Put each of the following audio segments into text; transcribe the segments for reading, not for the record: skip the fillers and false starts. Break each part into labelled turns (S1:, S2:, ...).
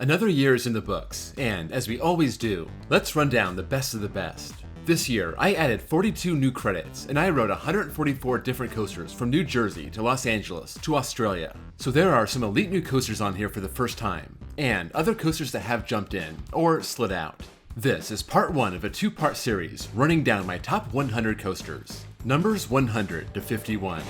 S1: Another year is in the books, and as we always do, let's run down the best of the best. This year, I added 42 new credits, and I rode 144 different coasters from New Jersey to Los Angeles to Australia. So there are some elite new coasters on here for the first time, and other coasters that have jumped in, or slid out. This is part 1 of a 2-part series running down my top 100 coasters, numbers 100 to 51.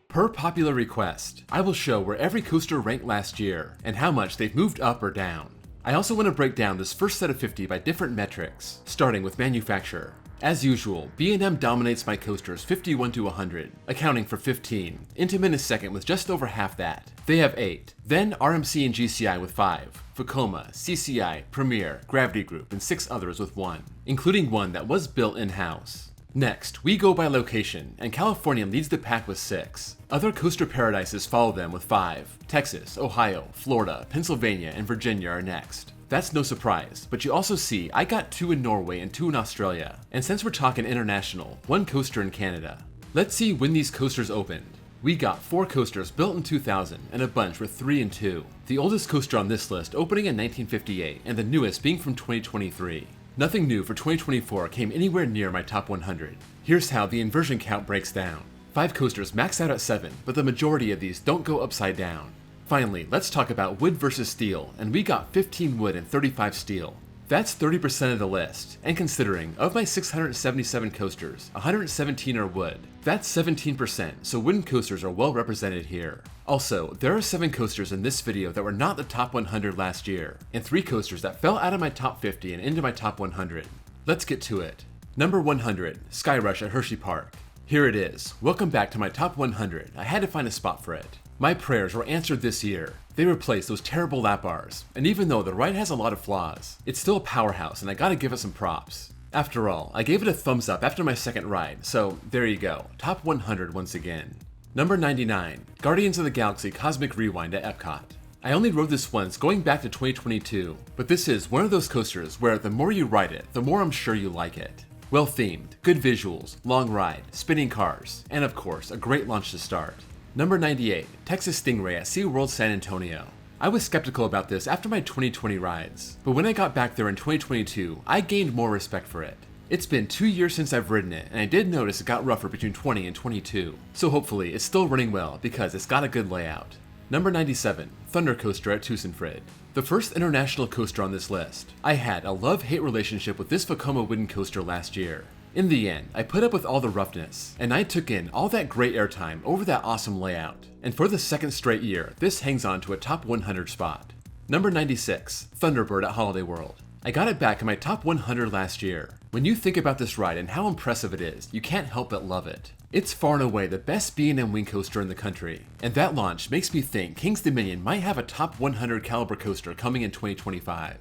S1: Per popular request, I will show where every coaster ranked last year and how much they've moved up or down. I also want to break down this first set of 50 by different metrics, starting with manufacturer. As usual, B&M dominates my coasters 51 to 100, accounting for 15. Intamin is second with just over half that. They have 8. Then RMC and GCI with 5. Vekoma, CCI, Premier, Gravity Group, and 6 others with 1, including one that was built in-house. Next, we go by location, and California leads the pack with 6. Other coaster paradises follow them with 5. Texas, Ohio, Florida, Pennsylvania, and Virginia are next. That's no surprise, but you also see I got 2 in Norway and 2 in Australia, and since we're talking international, 1 coaster in Canada. Let's see when these coasters opened. We got 4 coasters built in 2000, and a bunch with 3 and 2. The oldest coaster on this list opening in 1958, and the newest being from 2023. Nothing new for 2024 came anywhere near my top 100. Here's how the inversion count breaks down. 5 coasters max out at 7, but the majority of these don't go upside down. Finally, let's talk about wood versus steel, and we got 15 wood and 35 steel. That's 30% of the list, and considering, of my 677 coasters, 117 are wood. That's 17%, so wooden coasters are well represented here. Also, there are 7 coasters in this video that were not the top 100 last year, and 3 coasters that fell out of my top 50 and into my top 100. Let's get to it. Number 100, Skyrush at Hershey Park. Here it is. Welcome back to my top 100. I had to find a spot for it. My prayers were answered this year. They replaced those terrible lap bars, and even though the ride has a lot of flaws, it's still a powerhouse and I gotta give it some props. After all, I gave it a thumbs up after my second ride, so there you go, top 100 once again. Number 99, Guardians of the Galaxy Cosmic Rewind at Epcot. I only rode this once going back to 2022, but this is one of those coasters where the more you ride it, the more I'm sure you like it. Well themed, good visuals, long ride, spinning cars, and of course, a great launch to start. Number 98, Texas Stingray at SeaWorld San Antonio. I was skeptical about this after my 2020 rides, but when I got back there in 2022, I gained more respect for it. It's been 2 years since I've ridden it, and I did notice it got rougher between 20 and 22, so hopefully it's still running well because it's got a good layout. Number 97, Thunder Coaster at Tusenfryd. The first international coaster on this list. I had a love-hate relationship with this Vekoma wooden coaster last year. In the end, I put up with all the roughness, and I took in all that great airtime over that awesome layout. And for the second straight year, this hangs on to a top 100 spot. Number 96, Thunderbird at Holiday World. I got it back in my top 100 last year. When you think about this ride and how impressive it is, you can't help but love it. It's far and away the best B&M wing coaster in the country, and that launch makes me think King's Dominion might have a top 100 caliber coaster coming in 2025.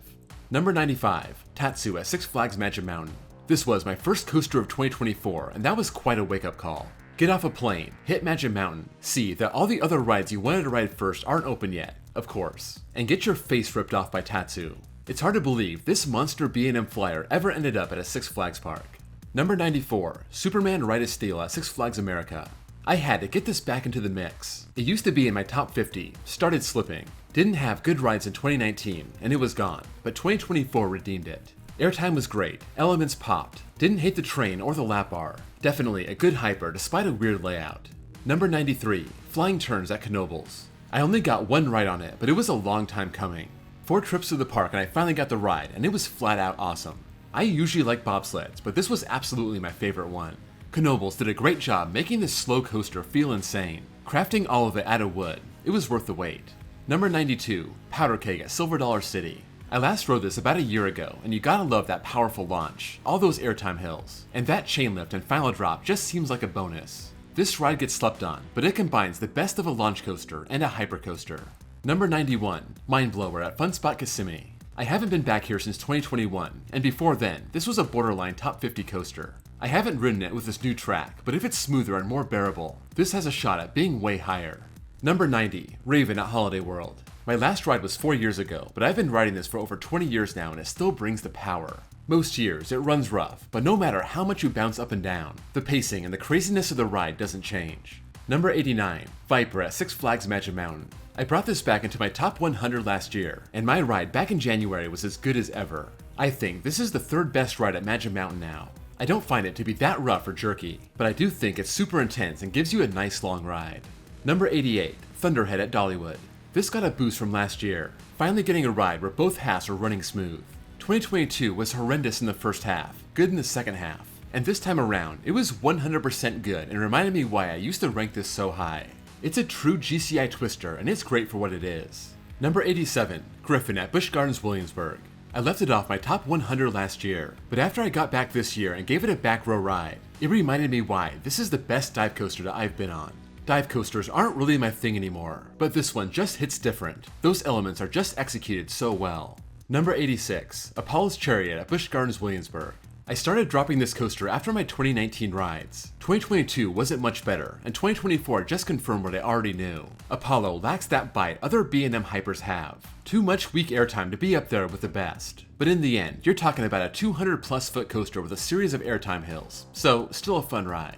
S1: Number 95, Tatsu at Six Flags Magic Mountain. This was my first coaster of 2024, and that was quite a wake-up call. Get off a plane, hit Magic Mountain, see that all the other rides you wanted to ride first aren't open yet, of course, and get your face ripped off by Tatsu. It's hard to believe this monster B&M flyer ever ended up at a Six Flags park. Number 94, Superman Ride of Steel at Six Flags America. I had to get this back into the mix. It used to be in my top 50, started slipping, didn't have good rides in 2019, and it was gone, but 2024 redeemed it. Airtime was great, elements popped, didn't hate the train or the lap bar. Definitely a good hyper despite a weird layout. Number 93, Flying Turns at Knoebels. I only got 1 ride on it, but it was a long time coming. 4 trips to the park and I finally got the ride, and it was flat out awesome. I usually like bobsleds, but this was absolutely my favorite one. Knoebels did a great job making this slow coaster feel insane, crafting all of it out of wood. It was worth the wait. Number 92, Powder Keg at Silver Dollar City. I last rode this about a year ago, and you gotta love that powerful launch, all those airtime hills, and that chain lift and final drop just seems like a bonus. This ride gets slept on, but it combines the best of a launch coaster and a hypercoaster. Number 91, Mind Blower at Fun Spot Kissimmee. I haven't been back here since 2021, and before then, this was a borderline top 50 coaster. I haven't ridden it with this new track, but if it's smoother and more bearable, this has a shot at being way higher. Number 90, Raven at Holiday World. My last ride was 4 years ago, but I've been riding this for over 20 years now and it still brings the power. Most years, it runs rough, but no matter how much you bounce up and down, the pacing and the craziness of the ride doesn't change. Number 89, Viper at Six Flags Magic Mountain. I brought this back into my top 100 last year, and my ride back in January was as good as ever. I think this is the third best ride at Magic Mountain now. I don't find it to be that rough or jerky, but I do think it's super intense and gives you a nice long ride. Number 88, Thunderhead at Dollywood. This got a boost from last year, finally getting a ride where both halves are running smooth. 2022 was horrendous in the first half, good in the second half, and this time around, it was 100% good and reminded me why I used to rank this so high. It's a true GCI twister and it's great for what it is. Number 87, Griffin at Busch Gardens Williamsburg. I left it off my top 100 last year, but after I got back this year and gave it a back row ride, it reminded me why this is the best dive coaster that I've been on. Dive coasters aren't really my thing anymore, but this one just hits different. Those elements are just executed so well. Number 86, Apollo's Chariot at Busch Gardens Williamsburg. I started dropping this coaster after my 2019 rides. 2022 wasn't much better, and 2024 just confirmed what I already knew. Apollo lacks that bite other B&M hypers have. Too much weak airtime to be up there with the best. But in the end, you're talking about a 200 plus foot coaster with a series of airtime hills, so still a fun ride.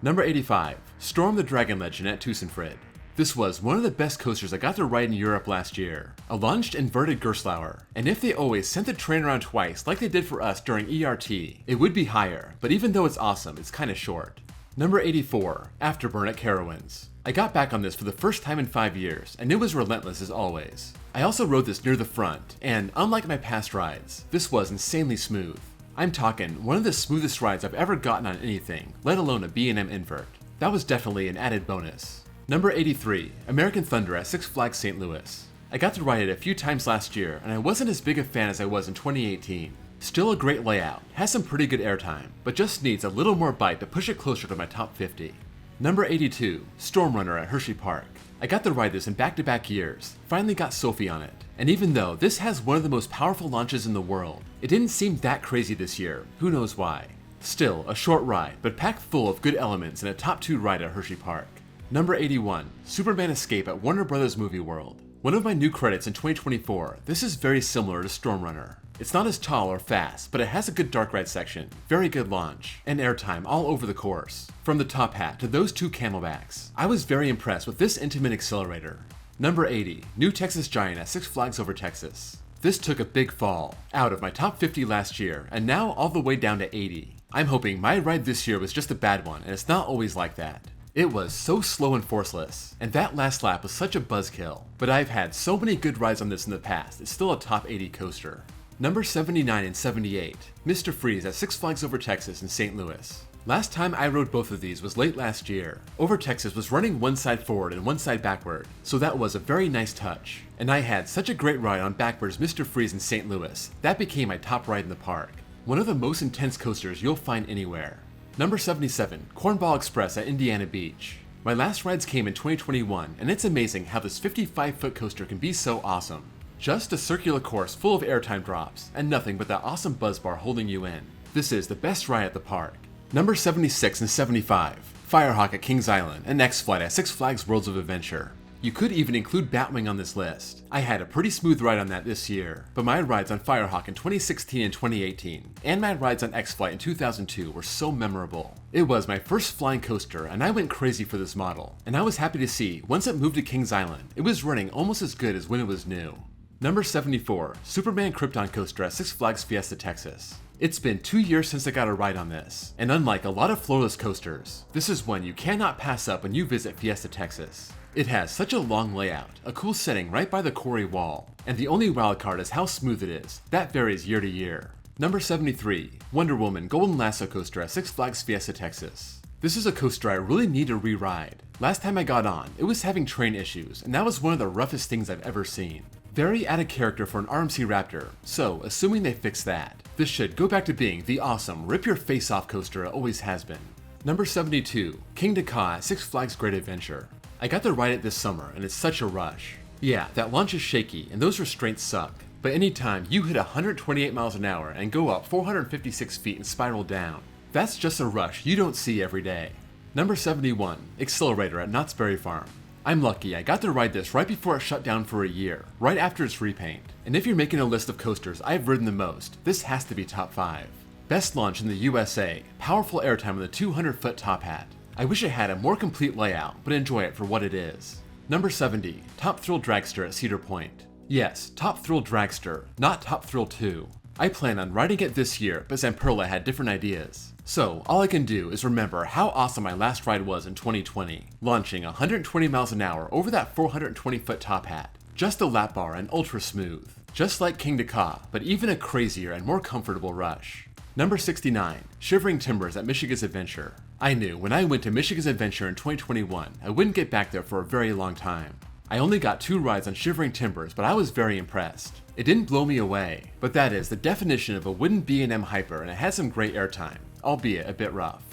S1: Number 85, Storm the Dragon Legend at Tussenfrid. This was one of the best coasters I got to ride in Europe last year. A launched inverted Gerstlauer, and if they always sent the train around twice like they did for us during ERT, it would be higher, but even though it's awesome, it's kinda short. Number 84, Afterburn at Carowinds. I got back on this for the first time in 5 years, and it was relentless as always. I also rode this near the front, and unlike my past rides, this was insanely smooth. I'm talking one of the smoothest rides I've ever gotten on anything, let alone a B&M invert. That was definitely an added bonus. Number 83, American Thunder at Six Flags St. Louis. I got to ride it a few times last year, and I wasn't as big a fan as I was in 2018. Still a great layout, has some pretty good airtime, but just needs a little more bite to push it closer to my top 50. Number 82, Storm Runner at Hershey Park. I got to ride this in back-to-back years, finally got Sophie on it, and even though this has one of the most powerful launches in the world, it didn't seem that crazy this year, who knows why. Still, a short ride, but packed full of good elements and a top 2 ride at Hershey Park. Number 81, Superman Escape at Warner Bros. Movie World. One of my new credits in 2024, this is very similar to Storm Runner. It's not as tall or fast, but it has a good dark ride section, very good launch, and airtime all over the course. From the top hat to those 2 camelbacks, I was very impressed with this intimate accelerator. Number 80, New Texas Giant at Six Flags Over Texas. This took a big fall, out of my top 50 last year, and now all the way down to 80. I'm hoping my ride this year was just a bad one, and it's not always like that. It was so slow and forceless, and that last lap was such a buzzkill, but I've had so many good rides on this in the past, it's still a top 80 coaster. Number 79 and 78, Mr. Freeze at Six Flags Over Texas in St. Louis. Last time I rode both of these was late last year. Over Texas was running one side forward and one side backward, so that was a very nice touch. And I had such a great ride on backwards Mr. Freeze in St. Louis, that became my top ride in the park. One of the most intense coasters you'll find anywhere. Number 77, Cornball Express at Indiana Beach. My last rides came in 2021, and it's amazing how this 55-foot coaster can be so awesome. Just a circular course full of airtime drops, and nothing but that awesome buzz bar holding you in. This is the best ride at the park. Number 76 and 75, Firehawk at Kings Island and X-Flight at Six Flags Worlds of Adventure. You could even include Batwing on this list. I had a pretty smooth ride on that this year, but my rides on Firehawk in 2016 and 2018, and my rides on X-Flight in 2002 were so memorable. It was my first flying coaster, and I went crazy for this model, and I was happy to see, once it moved to Kings Island, it was running almost as good as when it was new. Number 74, Superman Krypton Coaster at Six Flags Fiesta Texas. It's been 2 years since I got a ride on this, and unlike a lot of floorless coasters, this is one you cannot pass up when you visit Fiesta Texas. It has such a long layout, a cool setting right by the quarry wall, and the only wildcard is how smooth it is. That varies year to year. Number 73, Wonder Woman Golden Lasso Coaster at Six Flags Fiesta Texas. This is a coaster I really need to re-ride. Last time I got on, it was having train issues, and that was one of the roughest things I've ever seen. Very out of character for an RMC Raptor, so assuming they fix that, this should go back to being the awesome rip your face off coaster it always has been. Number 72, King Ka at Six Flags Great Adventure. I got to ride it this summer and it's such a rush. Yeah, that launch is shaky and those restraints suck, but anytime you hit 128 miles an hour and go up 456 feet and spiral down, that's just a rush you don't see every day. Number 71, Accelerator at Knott's Berry Farm. I'm lucky I got to ride this right before it shut down for a year, right after its repaint. And if you're making a list of coasters I've ridden the most, this has to be top 5. Best launch in the USA, powerful airtime on the 200-foot top hat. I wish it had a more complete layout, but enjoy it for what it is. Number 70, Top Thrill Dragster at Cedar Point. Yes, Top Thrill Dragster, not Top Thrill 2. I plan on riding it this year, but Zamperla had different ideas. So, all I can do is remember how awesome my last ride was in 2020, launching 120 miles an hour over that 420-foot top hat. Just a lap bar and ultra smooth. Just like King Dakar, but even a crazier and more comfortable rush. Number 69, Shivering Timbers at Michigan's Adventure. I knew when I went to Michigan's Adventure in 2021, I wouldn't get back there for a very long time. I only got 2 rides on Shivering Timbers, but I was very impressed. It didn't blow me away, but that is the definition of a wooden B&M hyper, and it had some great airtime, albeit a bit rough.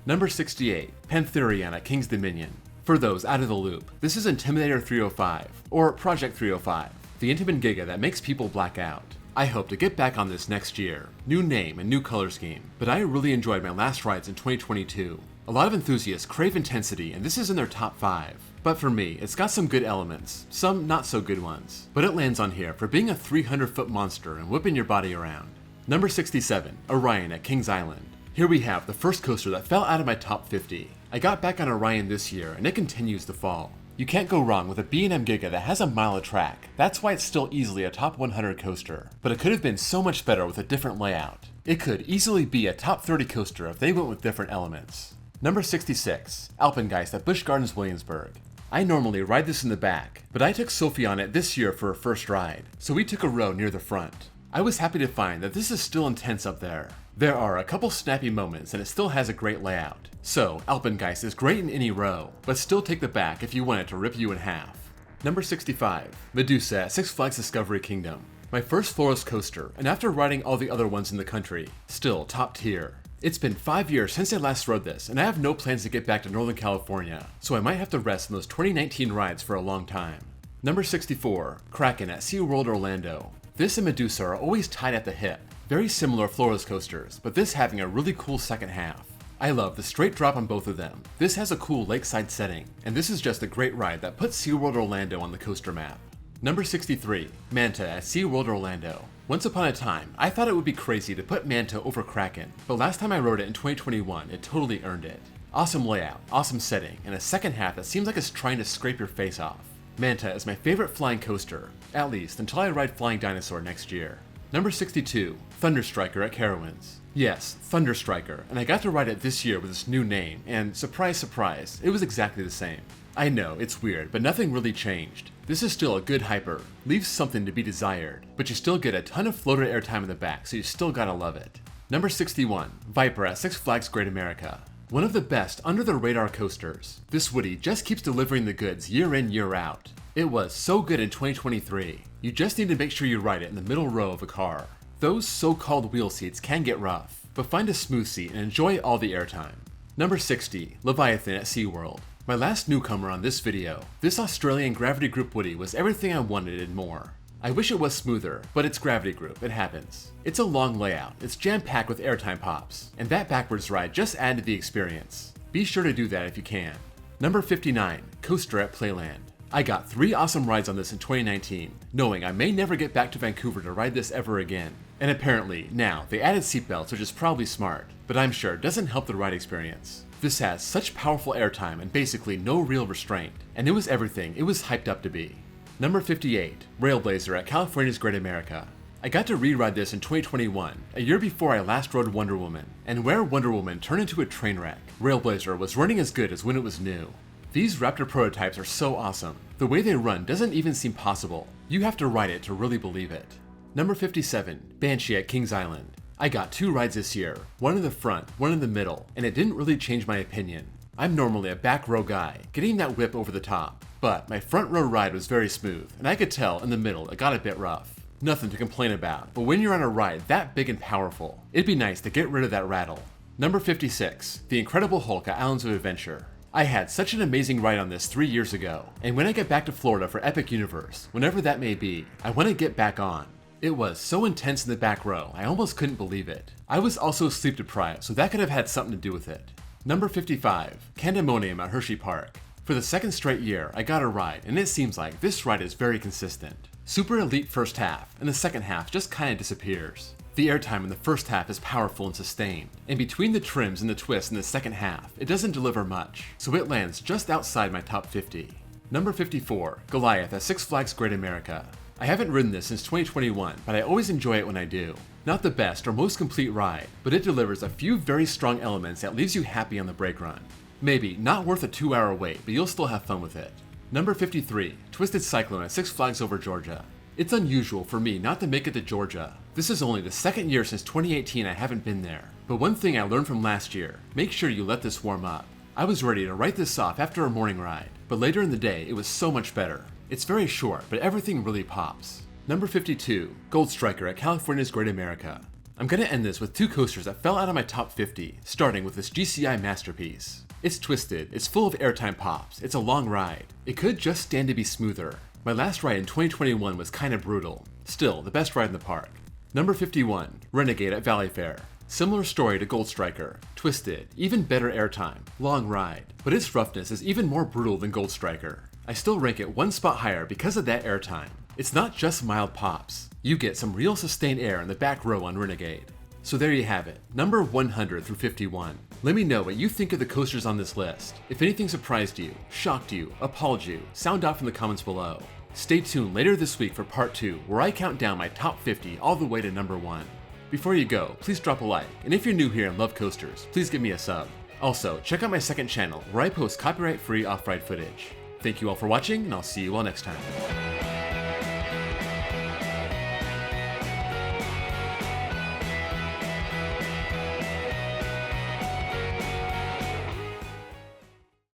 S1: Number 68, Pantherian at King's Dominion. For those out of the loop, this is Intimidator 305, or Project 305, the Intamin Giga that makes people black out. I hope to get back on this next year, new name and new color scheme, but I really enjoyed my last rides in 2022. A lot of enthusiasts crave intensity, and this is in their top 5. But for me, it's got some good elements, some not so good ones, but it lands on here for being a 300-foot monster and whipping your body around. Number 67, Orion at Kings Island. Here we have the first coaster that fell out of my top 50. I got back on Orion this year, and it continues to fall. You can't go wrong with a B&M Giga that has a mile of track. That's why it's still easily a top 100 coaster. But it could have been so much better with a different layout. It could easily be a top 30 coaster if they went with different elements. Number 66, Alpengeist at Busch Gardens Williamsburg. I normally ride this in the back, but I took Sophie on it this year for her first ride, so we took a row near the front. I was happy to find that this is still intense up there. There are a couple snappy moments and it still has a great layout. So, Alpengeist is great in any row, but still take the back if you want it to rip you in half. Number 65, Medusa at Six Flags Discovery Kingdom. My first Flores coaster, and after riding all the other ones in the country, still top tier. It's been 5 years since I last rode this, and I have no plans to get back to Northern California, so I might have to rest on those 2019 rides for a long time. Number 64, Kraken at SeaWorld Orlando. This and Medusa are always tied at the hip. Very similar Flores coasters, but this having a really cool second half. I love the straight drop on both of them. This has a cool lakeside setting, and this is just a great ride that puts SeaWorld Orlando on the coaster map. Number 63, Manta at SeaWorld Orlando. Once upon a time, I thought it would be crazy to put Manta over Kraken, but last time I rode it in 2021, it totally earned it. Awesome layout, awesome setting, and a second half that seems like it's trying to scrape your face off. Manta is my favorite flying coaster, at least until I ride Flying Dinosaur next year. Number 62, Thunderstriker at Carowinds. Yes, Thunderstriker, and I got to ride it this year with its new name, and surprise surprise, it was exactly the same. I know, it's weird, but nothing really changed. This is still a good hyper, leaves something to be desired, but you still get a ton of floater airtime in the back, so you still gotta love it. Number 61, Viper at Six Flags Great America. One of the best under-the-radar coasters. This Woody just keeps delivering the goods year in, year out. It was so good in 2023. You just need to make sure you ride it in the middle row of a car. Those so-called wheel seats can get rough, but find a smooth seat and enjoy all the airtime. Number 60, Leviathan at SeaWorld. My last newcomer on this video, this Australian Gravity Group Woody was everything I wanted and more. I wish it was smoother, but it's Gravity Group, it happens. It's a long layout, it's jam-packed with airtime pops, and that backwards ride just added to the experience. Be sure to do that if you can. Number 59, Coaster at Playland. I got 3 awesome rides on this in 2019, knowing I may never get back to Vancouver to ride this ever again. And apparently, now, they added seatbelts, which is probably smart, but I'm sure it doesn't help the ride experience. This has such powerful airtime and basically no real restraint, and it was everything it was hyped up to be. Number 58, Railblazer at California's Great America. I got to re-ride this in 2021, a year before I last rode Wonder Woman, and where Wonder Woman turned into a train wreck, Railblazer was running as good as when it was new. These Raptor prototypes are so awesome. The way they run doesn't even seem possible. You have to ride it to really believe it. Number 57, Banshee at Kings Island. I got 2 rides this year, one in the front, one in the middle, and it didn't really change my opinion. I'm normally a back row guy, getting that whip over the top, but my front row ride was very smooth, and I could tell in the middle it got a bit rough. Nothing to complain about, but when you're on a ride that big and powerful, it'd be nice to get rid of that rattle. Number 56, The Incredible Hulk at Islands of Adventure. I had such an amazing ride on this 3 years ago, and when I get back to Florida for Epic Universe, whenever that may be, I want to get back on. It was so intense in the back row, I almost couldn't believe it. I was also sleep deprived, so that could have had something to do with it. Number 55, Candemonium at Hershey Park. For the second straight year, I got a ride, and it seems like this ride is very consistent. Super elite first half, and the second half just kinda disappears. The airtime in the first half is powerful and sustained, and between the trims and the twists in the second half, it doesn't deliver much, so it lands just outside my top 50. Number 54, Goliath at Six Flags Great America. I haven't ridden this since 2021, but I always enjoy it when I do. Not the best or most complete ride, but it delivers a few very strong elements that leaves you happy on the brake run. Maybe not worth a 2-hour wait, but you'll still have fun with it. Number 53, Twisted Cyclone at Six Flags Over Georgia. It's unusual for me not to make it to Georgia. This is only the second year since 2018 I haven't been there. But one thing I learned from last year, make sure you let this warm up. I was ready to write this off after a morning ride, but later in the day it was so much better. It's very short, but everything really pops. Number 52, Gold Striker at California's Great America. I'm gonna end this with two coasters that fell out of my top 50, starting with this GCI masterpiece. It's twisted, it's full of airtime pops, it's a long ride. It could just stand to be smoother. My last ride in 2021 was kinda brutal. Still, the best ride in the park. Number 51, Renegade at Valley Fair. Similar story to Gold Striker. Twisted, even better airtime, long ride. But its roughness is even more brutal than Gold Striker. I still rank it one spot higher because of that airtime. It's not just mild pops. You get some real sustained air in the back row on Renegade. So there you have it, number 100 through 51. Let me know what you think of the coasters on this list. If anything surprised you, shocked you, appalled you, sound off in the comments below. Stay tuned later this week for part 2, where I count down my top 50 all the way to number 1. Before you go, please drop a like, and if you're new here and love coasters, please give me a sub. Also, check out my second channel, where I post copyright-free off-ride footage. Thank you all for watching, and I'll see you all next time.